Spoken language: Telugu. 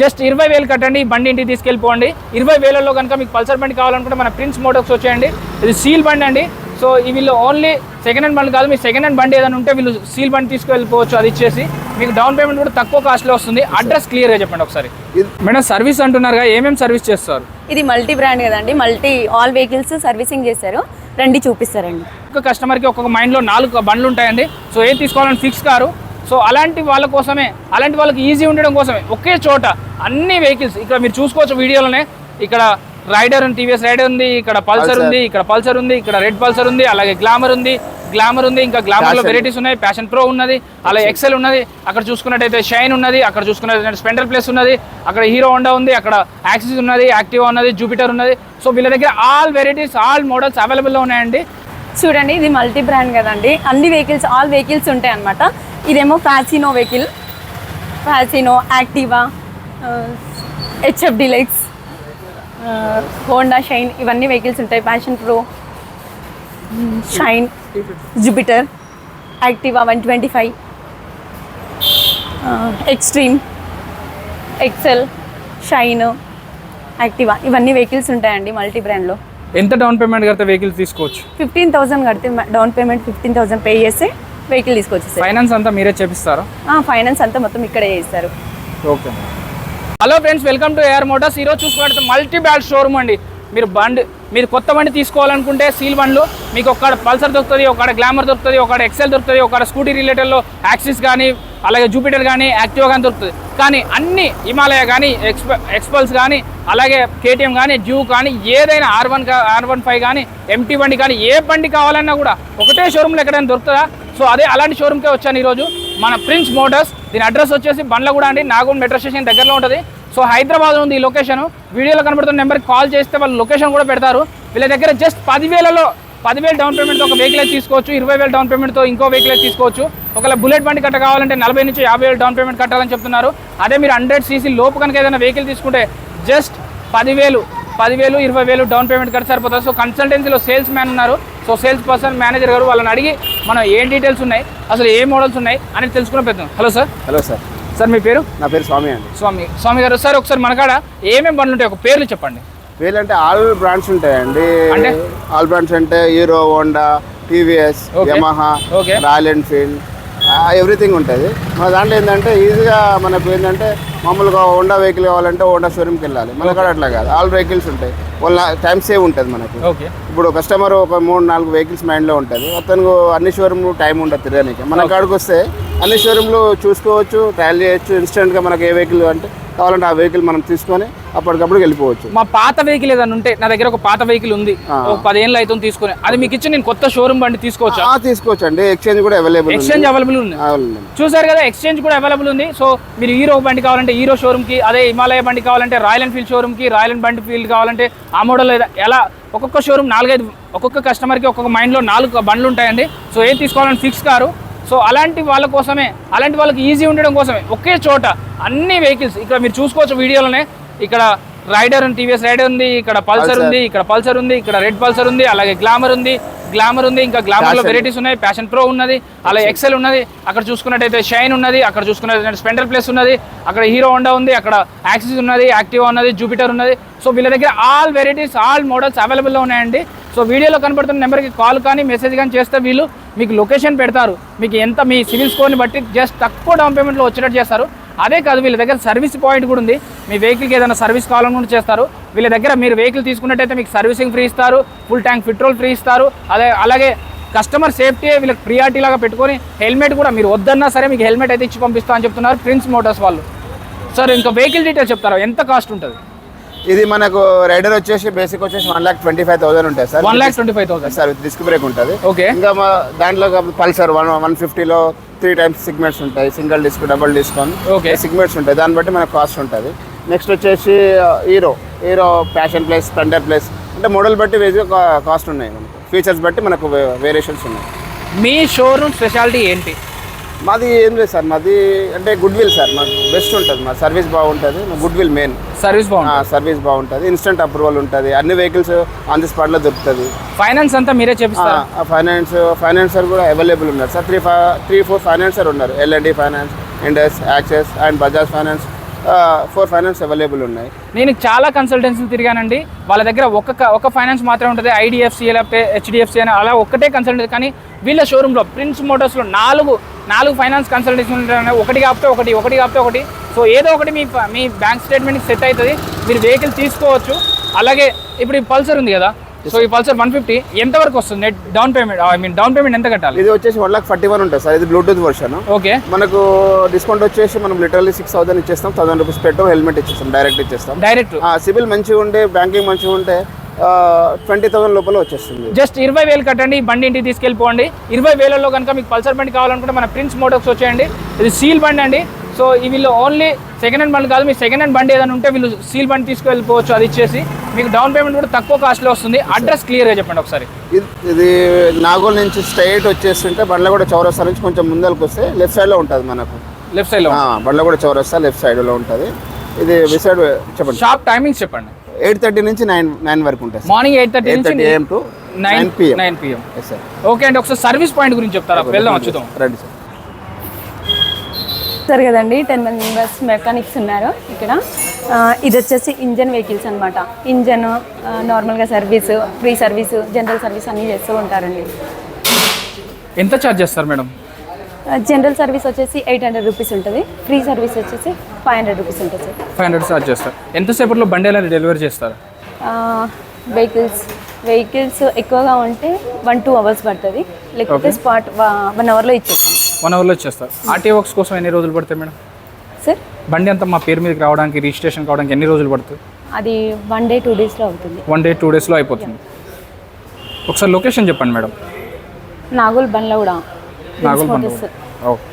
జస్ట్ 20,000 కట్టండి, ఈ బండి ఇంటికి తీసుకెళ్ళిపోండి. 20,000లో కనుక మీకు పల్సర్ బండి కావాలనుకుంటే మన ప్రిన్స్ మోటార్స్ వచ్చేయండి. ఇది సీల్ బండి అండి. సో వీళ్ళు ఓన్లీ సెకండ్ హ్యాండ్ బండి కాదు, మీ సెకండ్ హ్యాండ్ బండి ఏదైనా ఉంటే వీళ్ళు సీల్ బండి తీసుకెళ్ళిపోవచ్చు. అది ఇచ్చేసి మీకు డౌన్ పేమెంట్ కూడా తక్కువ కాస్ట్లో వస్తుంది. అడ్రస్ క్లియర్గా చెప్పండి ఒకసారి. మేడం సర్వీస్ అంటున్నారుగా, ఏమేమి సర్వీస్ చేస్తారు? ఇది మల్టీ బ్రాండ్ కదండి, మల్టీ ఆల్ వెహికల్స్ సర్వీసింగ్ చేస్తారు. రండి చూపిస్తారండి. ఒక్కొక్క కస్టమర్కి ఒక్కొక్క మైండ్లో 4 బండ్లు ఉంటాయండి. సో ఏం తీసుకోవాలని ఫిక్స్ కారు. సో అలాంటి వాళ్ళ కోసమే, అలాంటి వాళ్ళకి ఈజీ ఉండడం కోసమే ఒకే చోట అన్ని వెహికల్స్ ఇక్కడ మీరు చూసుకోవచ్చు వీడియోలోనే. ఇక్కడ రైడర్ ఉంది, టీవీఎస్ రైడర్ ఉంది, ఇక్కడ పల్సర్ ఉంది, ఇక్కడ పల్సర్ ఉంది, ఇక్కడ రెడ్ పల్సర్ ఉంది, అలాగే గ్లామర్ ఉంది, ఇంకా గ్లామర్లో వెరైటీస్ ఉన్నాయి. ప్యాషన్ ప్రో ఉన్నది, అలాగే ఎక్సెల్ ఉన్నది. అక్కడ చూసుకున్నట్టయితే షైన్ ఉన్నది, అక్కడ చూసుకున్నట్టయితే స్పెండర్ ప్లస్ ఉన్నది, అక్కడ హీరో హోండా ఉంది, అక్కడ యాక్సిస్ ఉన్నది, యాక్టివా ఉన్నది, జూపిటర్ ఉన్నది. సో వీళ్ళ దగ్గర ఆల్ వెరైటీస్, ఆల్ మోడల్స్ అవైలబుల్లో ఉన్నాయండి. చూడండి ఇది మల్టీ బ్రాండ్ కదండి, అన్ని వెహికల్స్ ఆల్ వెహికల్స్ ఉంటాయి అన్నమాట. ఇదేమో Fascino vehicle, Fascino, Activa, HF deluxe, Honda Shine, ఇవన్నీ వెహికల్స్ ఉంటాయి. Passion Pro, Shine, Jupiter, Activa 125, Xtreme, XL, Shine, Activa, ఇవన్నీ వెహికల్స్ ఉంటాయండి మల్టీ బ్రాండ్లో. ఎంత డౌన్ పేమెంట్ కడితే వెహికల్ తీసుకోవచ్చు? 15,000 కడితే డౌన్ పేమెంట్ 15,000 పే చేస్తే వెహికల్ తీసుకొచ్చి. ఫైనాన్స్ అంతా మీరే చేపిస్తారా? ఫైనాన్స్ అంతా మొత్తం ఇక్కడే చేస్తారు. Okay. Hello friends, welcome to AR motors. ఈరోజు చూసుకున్నట్టు మల్టీ బ్రాండ్ షోరూమ్ అండి. మీరు కొత్త బండి తీసుకోవాలనుకుంటే సీల్ బండ్లు మీకు ఒక్కడ పల్సర్ దొరుకుతుంది, ఒకడ గ్లామర్ దొరుకుతుంది, ఒకడ ఎక్సెల్ దొరుకుతుంది, ఒకడ స్కూటీ రిలేటెడ్లో యాక్సిస్ కానీ, అలాగే జూపిటర్ కానీ, యాక్టివా కానీ దొరుకుతుంది. కానీ అన్ని హిమాలయ కానీ, ఎక్స్పల్స్ కానీ, అలాగే కేటీఎం కానీ, డ్యూక్ కానీ, ఏదైనా R15 కానీ, MT బండి కానీ, ఏ బండి కావాలన్నా కూడా ఒకటే షోరూమ్లో ఎక్కడైనా దొరుకుతుందా? సో అదే అలాంటి షోరూమ్కే వచ్చాను ఈరోజు, మన ప్రిన్స్ మోటార్స్. దీని అడ్రస్ వచ్చేసి బండ్లగూడ అండి, నాగోల్ మెట్రో స్టేషన్ దగ్గరలో ఉంటుంది. సో హైదరాబాద్ ఉంది ఈ లొకేషన్. వీడియోలో కనబడుతున్న నెంబర్కి కాల్ చేస్తే వాళ్ళు లొకేషన్ కూడా పెడతారు. వీళ్ళ దగ్గర జస్ట్ 10,000 డౌన్ పేమెంట్తో ఒక వెహికల్ తీసుకోవచ్చు, 20,000 డౌన్ పేమెంట్తో ఇంకో వెహికల్ తీసుకోవచ్చు. ఒకవేళ బుల్లెట్ బండి కట్ట కావాలంటే 40,000 నుంచి 50,000 డౌన్ పేమెంట్ కట్టాలని చెప్తున్నారు. అదే మీరు 100cc లోపు కనుక ఏదైనా వెహికల్ తీసుకుంటే జస్ట్ 10,000, 20,000 డౌన్ పేమెంట్ కట్టి సరిపోతుంది. సో కన్సల్టెన్సీలో సేల్స్ మ్యాన్ ఉన్నారు. సో సేల్స్ పర్సన్ మేనేజర్ గారు, వాళ్ళని అడిగి మనం ఏం డీటెయిల్స్ ఉన్నాయి, అసలు ఏ మోడల్స్ ఉన్నాయి అనేది తెలుసుకునే ప్రయత్నం. Hello sir. Hello sir. Sir మీ పేరు? నా పేరు స్వామి అండి. స్వామి గారు, సార్ ఒకసారి మన కాడ ఏమేమి బండ్లు ఉంటాయి ఒక పేర్లు చెప్పండి. పేర్లు అంటే ఆల్ బ్రాండ్స్ ఉంటాయండి. ఆల్ బ్రాండ్స్ అంటే hero, Honda, TVS, Yamaha, royal Enfield, everything ఉంటుంది. మన దాంట్లో ఏంటంటే ఈజీగా మనకు ఏంటంటే మామూలుగా హోండా వెహికల్ కావాలంటే హోండా షోరూమ్కి వెళ్ళాలి. మన కాడ అట్లా కాదు, ఆల్ వెహికల్స్ ఉంటాయి. వాళ్ళ టైం సేవ్ ఉంటుంది మనకు. ఇప్పుడు కస్టమర్ ఒక 3-4 వెహికల్స్ మైండ్లో ఉంటుంది, అతను అన్ని షోరూమ్లు టైం ఉంటుంది తిరగడానికి. మన కాడికి వస్తే అన్ని షోరూమ్లు చూసుకోవచ్చు, ట్రయల్ చేయొచ్చు. ఇన్స్టెంట్గా మనకు ఏ వెహికల్ అంటే కావాలంటే ఆ వెహికల్ మనం తీసుకొని అప్పటికప్పుడు వెళ్ళిపోవచ్చు. మా పాత వెహికల్ ఏదైనా ఉంటే, నా దగ్గర ఒక పాత వెహికల్ ఉంది, ఒక 10 ఏళ్ళు అయితే తీసుకుని, అది మీకు ఇచ్చి నేను కొత్త షోరూమ్ బండి తీసుకోవచ్చు? తీసుకోవచ్చు అండి. ఎక్స్చేంజ్ కూడా అవైలబుల్ ఉంది. చూసారు కదా, ఎక్స్చేంజ్ కూడా అవైలబుల్ ఉంది. సో మీరు హీరో బండి కావాలంటే హీరో షోరూమ్ కి, అదే హిమాలయ బండి కావాలంటే రాయల్ ఎన్ఫీల్డ్ షోరూమ్ కి, రాయల్ బండి ఫీల్డ్ కావాలంటే ఆ మోడల్, ఎలా ఒక్కొక్క షోరూమ్ 4-5, ఒక్కొక్క కస్టమర్కి ఒక్కొక్క మైండ్లో 4 బండ్లు ఉంటాయండి. సో ఏం తీసుకోవాలని ఫిక్స్ కారు. సో అలాంటి వాళ్ళ కోసమే, అలాంటి వాళ్ళకి ఈజీ ఉండడం కోసమే ఒకే చోట అన్ని వెహికల్స్ ఇక్కడ మీరు చూసుకోవచ్చు వీడియోలోనే. ఇక్కడ రైడర్ ఉంది, టీవీఎస్ రైడర్ ఉంది, ఇక్కడ పల్సర్ ఉంది, ఇక్కడ రెడ్ పల్సర్ ఉంది, అలాగే గ్లామర్ ఉంది, ఇంకా గ్లామర్లో వెరైటీస్ ఉన్నాయి. ప్యాషన్ ప్రో ఉన్నది, అలాగే ఎక్సెల్ ఉన్నది, అక్కడ చూసుకున్నట్టయితే షైన్ ఉన్నది, అక్కడ చూసుకున్నట్టయితే స్పెండర్ ప్లస్ ఉన్నది, అక్కడ హీరో హోండా ఉంది, అక్కడ యాక్సిస్ ఉన్నది, యాక్టివా ఉన్నది, జూపిటర్ ఉన్నది. సో వీళ్ళ దగ్గర ఆల్ వెరైటీస్, ఆల్ మోడల్స్ అవైలబుల్లో ఉన్నాయండి. సో వీడియోలో కనబడుతున్న నెంబర్కి కాల్ కానీ మెసేజ్ కానీ చేస్తే వీళ్ళు మీకు లొకేషన్ పెడతారు. మీకు ఎంత మీ సివిల్ స్కోర్ని బట్టి జస్ట్ తక్కువ డౌన్ పేమెంట్లో వచ్చేటట్టు చేస్తారు. అదే కాదు, వీళ్ళ దగ్గర సర్వీస్ పాయింట్ కూడా ఉంది. మీ వెహికల్కి ఏదైనా సర్వీస్ కావాలని కూడా చేస్తారు. వీళ్ళ దగ్గర మీరు వెహికల్ తీసుకున్నట్టయితే మీకు సర్వీసింగ్ ఫ్రీ ఇస్తారు, ఫుల్ ట్యాంక్ పెట్రోల్ ఫ్రీ ఇస్తారు. అలాగే కస్టమర్ సేఫ్టీ వీళ్ళకి ప్రియారిటీ లాగా పెట్టుకొని హెల్మెట్ కూడా మీరు వద్దన్నా సరే మీకు హెల్మెట్ అయితే ఇచ్చి పంపిస్తా అని చెప్తున్నారు ప్రిన్స్ మోటార్స్ వాళ్ళు. సార్ ఇంకా వెహికల్ డీటెయిల్స్ చెప్తారా, ఎంత కాస్ట్ ఉంటుంది? ఇది మనకు రైడర్ వచ్చేసి బేసిక్ వచ్చేసి 1,25,000 ఉంటుంది sir. 1,25,000 sir with disc brake ఉంటుంది. ఓకే. ఇంకా దాంట్లో పల్సర్ 150లో 3 టైప్స్ సిగ్మెంట్స్ ఉంటాయి, సింగిల్ డిస్క్, డబుల్ డిస్క్ అని సిగ్మెంట్స్ ఉంటాయి. దాన్ని బట్టి మనకు కాస్ట్ ఉంటుంది. నెక్స్ట్ వచ్చేసి Hero Passion plus, Splendor plus అంటే మోడల్ బట్టి వేరుగా కాస్ట్ ఉన్నాయి. మనకు ఫీచర్స్ బట్టి మనకు వేరియేషన్స్ ఉన్నాయి. మీ షోరూమ్ స్పెషాలిటీ ఏంటి? మాది ఏం లేదు సార్, మాది అంటే గుడ్ విల్ సార్. మాకు బెస్ట్ ఉంటుంది, మా సర్వీస్ బాగుంటుంది. గుడ్ విల్ మెయిన్ సర్వీస్ బాగుంటుంది. ఇన్స్టెంట్ అప్రూవల్ ఉంటుంది. అన్ని వెహికల్స్ ఆన్ ది స్పాట్లో దొరుకుతుంది. ఫైనాన్స్ అంతా మీరే చేపిస్తారా? ఫైనాన్సర్ కూడా అవైలబుల్ ఉన్నారు సార్. 3-4 ఫైనాన్సర్ ఉన్నారు. L&D finance, Indus, access and Bajaj finance. Four finance available ఉన్నాయి. నేను చాలా కన్సల్టెన్సీలు తిరిగానండి, వాళ్ళ దగ్గర ఒక ఫైనాన్స్ మాత్రమే ఉంటుంది, ఐడిఎఫ్సి లేకపోతే హెచ్డిఎఫ్సి అని అలా ఒక్కటే కన్సల్టెన్సీ. కానీ వీళ్ళ షోరూంలో ప్రిన్స్ మోటార్స్లో నాలుగు ఫైనాన్స్ కన్సల్టెన్సీ ఉంటాయి, ఒకటి కాకపోతే ఒకటి. సో ఏదో ఒకటి మీ బ్యాంక్ స్టేట్మెంట్కి సెట్ అవుతుంది, మీరు వెహికల్ తీసుకోవచ్చు. అలాగే ఇప్పుడు ఈ పల్సర్ ఉంది కదా, సో ఈ పల్సర్ 150 ఎంత వరకు వస్తుంది నెట్ డౌన్ పేమెంట్ ఎంత కట్టాలి? ఇది వచ్చేసి 1,41,000 ఉంటుంది సార్. ఇది బ్లూటూత్ వర్షన్. ఓకే, మనకు డిస్కౌంట్ వచ్చేసి మనం లిటరల్లీ 6,000 ఇచ్చేస్తాం. 1,000 రూపీస్ పెట్రోల్ హెల్మెట్ ఇచ్చేస్తాం, డైరెక్ట్ ఇచ్చేస్తాం. సిబిల్ మంచిగా ఉంటే, బ్యాంకింగ్ మంచిగా ఉంటే 20,000 లోపల వచ్చేస్తుంది. జస్ట్ 20,000 కట్టండి, బండి ఇంటికి తీసుకెళ్ళిపోండి. 20,000లో కనుక మీకు పల్సర్ బండి కావాలనుకుంటే మన ప్రిన్స్ మోటార్స్ వచ్చేయండి. ఇది సీల్ బండి అండి. సో వీళ్ళు ఓన్లీ సెకండ్ హ్యాండ్ బండి కాదు, మీ సెకండ్ హ్యాండ్ బండి ఏదైనా ఉంటే వీళ్ళు సీల్ బండి తీసుకెళ్ళిపోవచ్చు. అది ఇచ్చేసి మీకు డౌన్ పేమెంట్ కూడా తక్కువ కాస్ట్లో వస్తుంది. అడ్రస్ క్లియర్గా చెప్పండి ఒకసారి. ఇది నాగోల్ నుంచి స్ట్రైట్ వచ్చేస్తుంటే బండ్లగూడ చౌరస్తా నుంచి కొంచెం ముందరకు వస్తే లెఫ్ట్ సైడ్లో ఉంటుంది. మనకు లెఫ్ట్ సైడ్లో బండ్లగూడ చౌరస్తా లెఫ్ట్ సైడ్లో ఉంటుంది. ఇది సైడ్ చెప్పండి. షాప్ టైమింగ్స్ చెప్పండి. 8:30 నుంచి 9 వరకు ఉంటుంది. Morning 8:30 AM to 9 PM. Okay అండి, ఒకసారి సర్వీస్ పాయింట్ గురించి చెప్తారా? వెళ్దాం, వచ్చుదాం రండి సార్. సరే కదండి, 10 మెంబర్స్ మెకానిక్స్ ఉన్నారు ఇక్కడ. ఇది వచ్చేసి ఇంజన్ వెహికల్స్ అనమాట. ఇంజన్ నార్మల్గా service, free service, general service అన్నీ చేస్తూ ఉంటారండి. ఎంత ఛార్జ్ చేస్తారు మేడం? జనరల్ సర్వీస్ వచ్చేసి 800 రూపీస్ ఉంటుంది, ఫ్రీ సర్వీస్ వచ్చేసి 500 రూపీస్ ఉంటుంది సార్. 500 ఛార్జ్ చేస్తారు. ఎంతసేపట్లో బండి ఎలా డెలివరీ చేస్తారు? వెహికల్స్ ఎక్కువగా ఉంటే 1-2 అవర్స్ పడుతుంది, లేకపోతే స్పాట్ 1 అవర్లో ఇచ్చేస్తాం. 1 అవర్లో ఇచ్చేస్తారు. ఆర్టీఓ వర్క్స్ కోసం ఎన్ని రోజులు పడతాయి మేడం? సార్, బండి అంతా మా పేరు మీదకి రావడానికి, రిజిస్ట్రేషన్ కావడానికి ఎన్ని రోజులు పడుతుంది? అది 1 day 2 daysలో అవుతుంది. 1 day 2 daysలో అయిపోతుంది. ఒకసారి లొకేషన్ చెప్పండి మేడం. నాగోల్ బండ్లగూడ. నాగోల్ బండ్లగూడ. ఓకే.